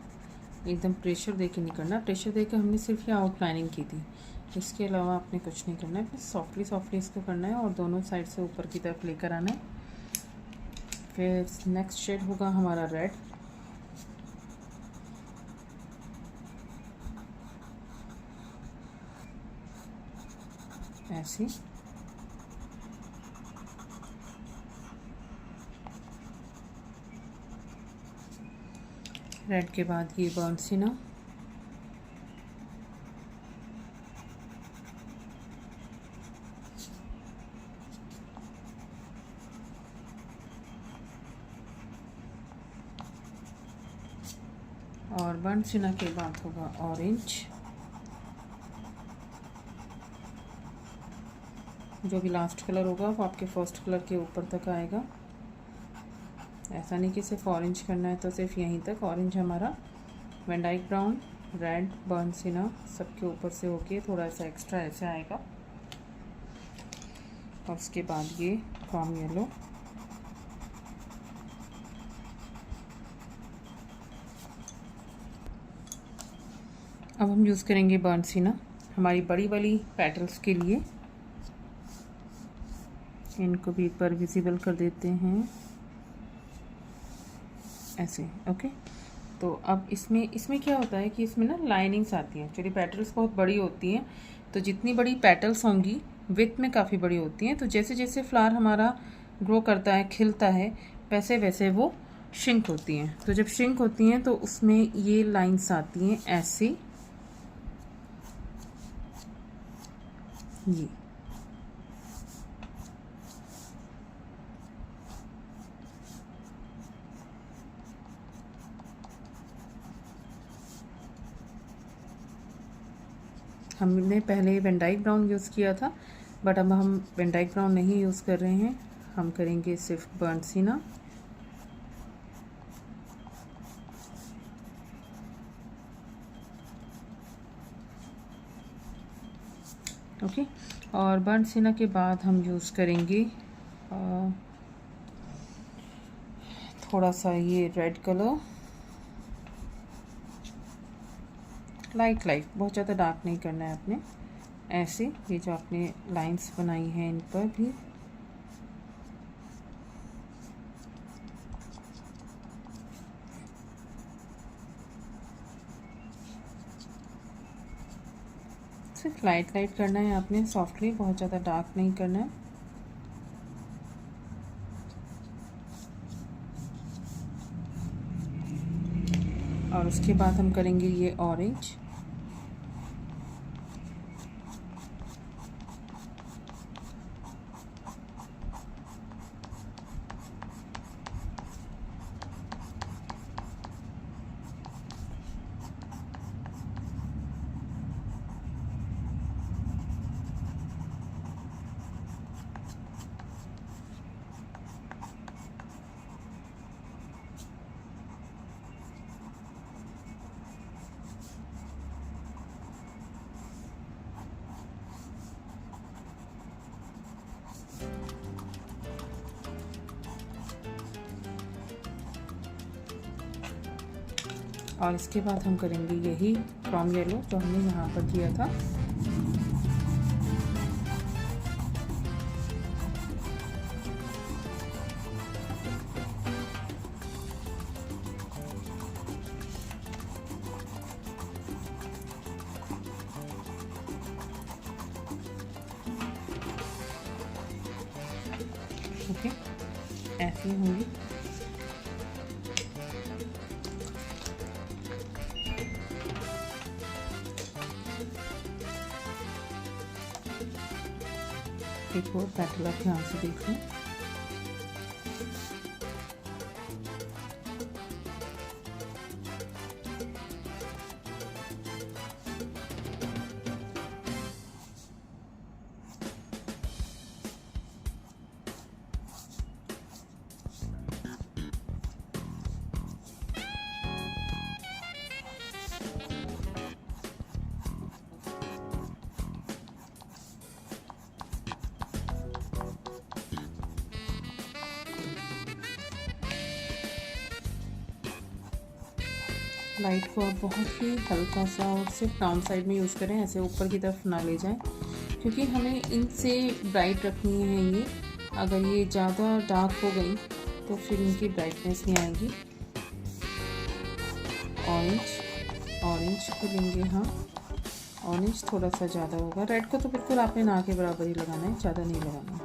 एकदम प्रेशर दे के नहीं करना। प्रेशर दे के हमने सिर्फ ये आउटलाइनिंग की थी, इसके अलावा आपने कुछ नहीं करना है। फिर सॉफ्टली इसको करना है और दोनों साइड से ऊपर की तरफ लेकर आना है। फिर नेक्स्ट शेड होगा हमारा रेड। ऐसे रेड के बाद ये बर्न सिना, और बर्न सिना के बाद होगा ऑरेंज। जो भी लास्ट कलर होगा वो आपके फर्स्ट कलर के ऊपर तक आएगा। ऐसा नहीं कि सिर्फ ऑरेंज करना है तो सिर्फ यहीं तक। ऑरेंज हमारा van Dyke brown, red, burn sienna सबके ऊपर से होके थोड़ा सा एक्स्ट्रा ऐसे आएगा। और उसके बाद ये क्रोम येलो, अब हम यूज़ करेंगे बर्न सिना हमारी बड़ी वाली पेटल्स के लिए। इनको भी एक बार विजिबल कर देते हैं ऐसे। ओके, तो अब इसमें क्या होता है कि इसमें ना लाइनिंग्स आती हैं। एक्चुअली पेटल्स बहुत बड़ी होती हैं, तो जितनी बड़ी पेटल्स होंगी विथ में काफ़ी बड़ी होती हैं, तो जैसे जैसे फ्लावर हमारा ग्रो करता है, खिलता है, वैसे वैसे वो श्रिंक होती हैं। तो जब श्रिंक होती हैं तो उसमें ये लाइन्स आती हैं ऐसे, ये हमने पहले वैन डाइक ब्राउन यूज़ किया था, बट अब हम वैन डाइक ब्राउन नहीं यूज़ कर रहे हैं, हम करेंगे सिर्फ बर्न सिना। ओके, और बर्न सिना के बाद हम यूज़ करेंगे थोड़ा सा ये रेड कलर, लाइट बहुत ज़्यादा डार्क नहीं करना है आपने। ऐसे ये जो आपने लाइंस बनाई हैं इन पर भी सिर्फ लाइट करना है आपने, सॉफ्टली, बहुत ज़्यादा डार्क नहीं करना है। और उसके बाद हम करेंगे ये ऑरेंज। और इसके बाद हम करेंगे यही क्रोम येलो जो हमने यहाँ पर किया था। ओके, ऐसे होंगी। एक और पेटल आप ध्यान से देख लें। लाइट को आप बहुत ही हल्का सा और सिर्फ डाउन साइड में यूज़ करें, ऐसे ऊपर की तरफ ना ले जाएं, क्योंकि हमें इनसे ब्राइट रखनी है ये। अगर ये ज़्यादा डार्क हो गई तो फिर इनकी ब्राइटनेस नहीं आएगी। ऑरेंज को लेंगे हाँ, ऑरेंज थोड़ा सा ज़्यादा होगा। रेड को तो बिल्कुल आपने ना के बराबर ही लगाना है, ज़्यादा नहीं लगाना।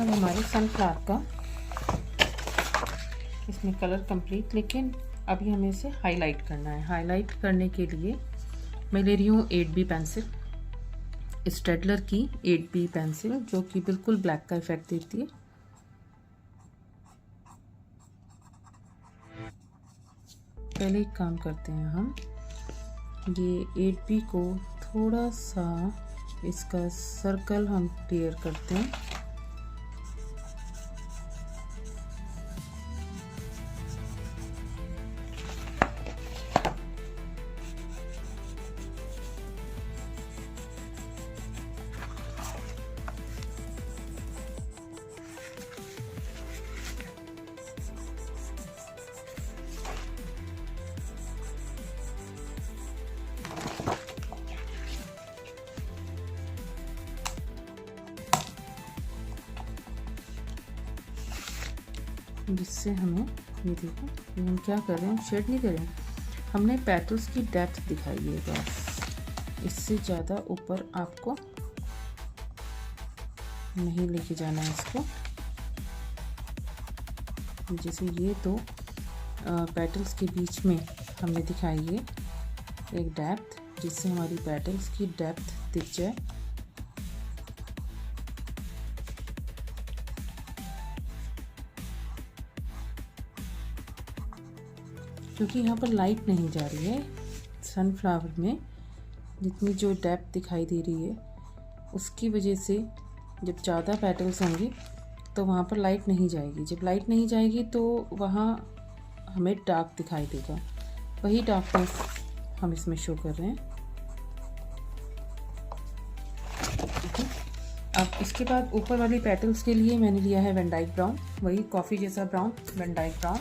अब हमारे सनफ्लावर का इसमें कलर कंप्लीट, लेकिन अभी हमें इसे हाईलाइट करना है। हाईलाइट करने के लिए मैं ले रही हूँ 8B पेंसिल, स्टेडलर की 8B पेंसिल, जो कि बिल्कुल ब्लैक का इफेक्ट देती है। पहले एक काम करते हैं, हम ये 8B को थोड़ा सा इसका सर्कल हम क्लियर करते हैं। जिससे हमें ये देखो, ये हम क्या कर रहे हैं, शेड नहीं कर रहे हैं, हमने पेटल्स की डेप्थ दिखाई है बस। इससे ज़्यादा ऊपर आपको नहीं लेके जाना है इसको। जैसे ये दो पेटल्स के बीच में हमने दिखाई है एक डेप्थ, जिससे हमारी पेटल्स की डेप्थ दिख जाए। क्योंकि यहाँ पर लाइट नहीं जा रही है सनफ्लावर में, जितनी जो डेप्थ दिखाई दे रही है उसकी वजह से जब ज़्यादा पेटल्स होंगी तो वहाँ पर लाइट नहीं जाएगी। जब लाइट नहीं जाएगी तो वहाँ हमें डार्क दिखाई देगा, वही डार्कनेस हम इसमें शो कर रहे हैं। अब इसके बाद ऊपर वाली पेटल्स के लिए मैंने लिया है वैन डाइक ब्राउन, वही कॉफ़ी जैसा ब्राउन, वैन डाइक ब्राउन।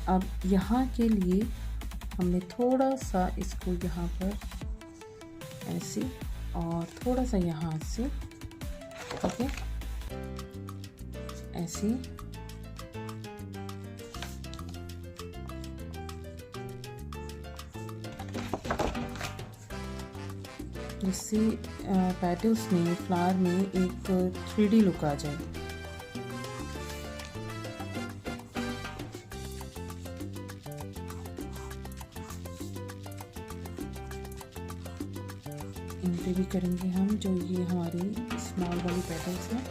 अब यहाँ के लिए हमने थोड़ा सा इसको यहाँ पर ऐसे और थोड़ा सा यहाँ से, ठीक है, ऐसे जिससे पेटल्स में, फ्लावर में एक 3D लुक आ जाए। इन पे भी करेंगे हम, जो ये हमारी स्मॉल वाली पेटल्स हैं।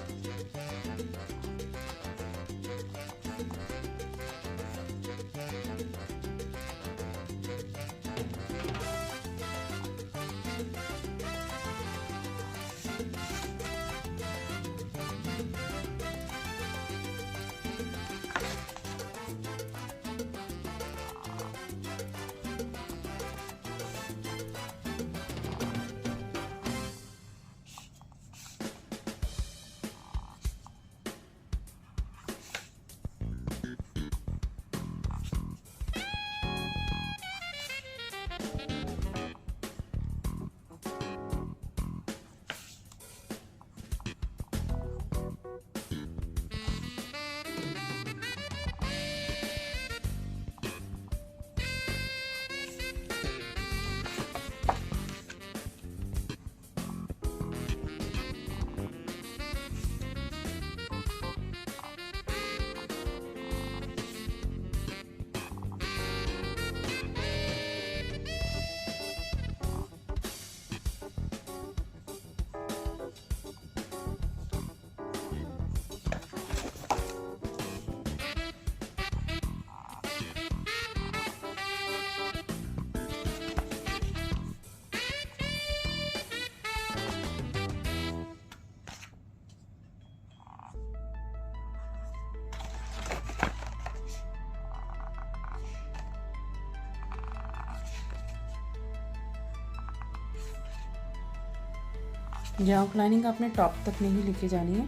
ये आउटलाइनिंग आपने टॉप तक नहीं लेके जानी है,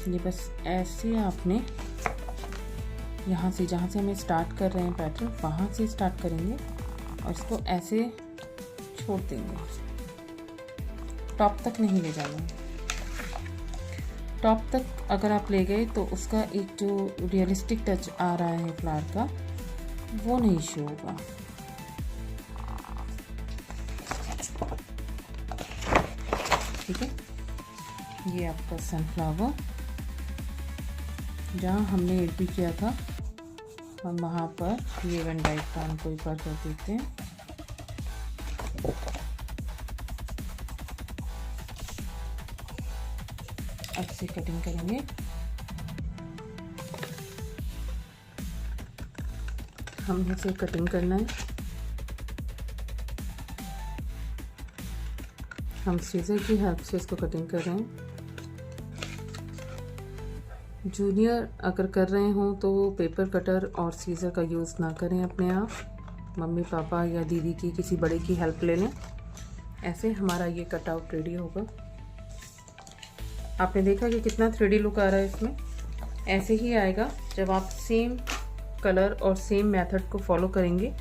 ये बस ऐसे आपने यहाँ से, जहाँ से हमें स्टार्ट कर रहे हैं पैटर्न, वहाँ से स्टार्ट करेंगे और इसको ऐसे छोड़ देंगे, टॉप तक नहीं ले जाना। टॉप तक अगर आप ले गए तो उसका एक जो रियलिस्टिक टच आ रहा है फ्लावर का, वो नहीं शो होगा। ये आपका सनफ्लावर, जहाँ हमने एड भी किया था हम वहाँ पर ये वन डाइट का हमको एक बार कर देते हैं। अच्छे कटिंग करेंगे। हम इसे कटिंग करना है। हम सीजर की हेल्प से इसको कटिंग कर रहे हैं। जूनियर अगर कर रहे हों तो पेपर कटर और सीजर का यूज़ ना करें अपने आप। मम्मी पापा या दीदी की किसी बड़े की हेल्प ले लें। ऐसे हमारा ये कटआउट रेडी होगा। आपने देखा कि कितना 3D लुक आ रहा है इसमें। ऐसे ही आएगा जब आप सेम कलर और सेम मेथड को फॉलो करेंगे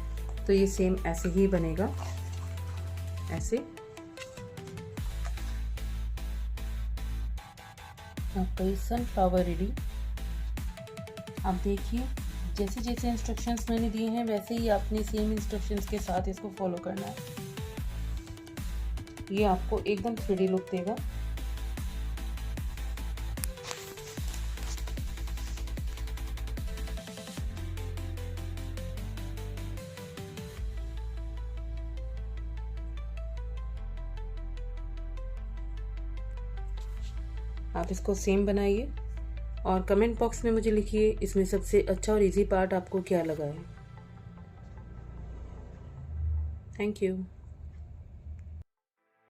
तो ये सेम ऐसे ही बनेगा। ऐसे आपका ये सनफ्लावर रेडी। आप देखिए जैसे जैसे इंस्ट्रक्शंस मैंने दिए हैं वैसे ही आपने सेम इंस्ट्रक्शंस के साथ इसको फॉलो करना है। ये आपको एकदम 3D लुक देगा। आप इसको सेम बनाइए और कमेंट बॉक्स में मुझे लिखिए इसमें सबसे अच्छा और इजी पार्ट आपको क्या लगा है। Thank you.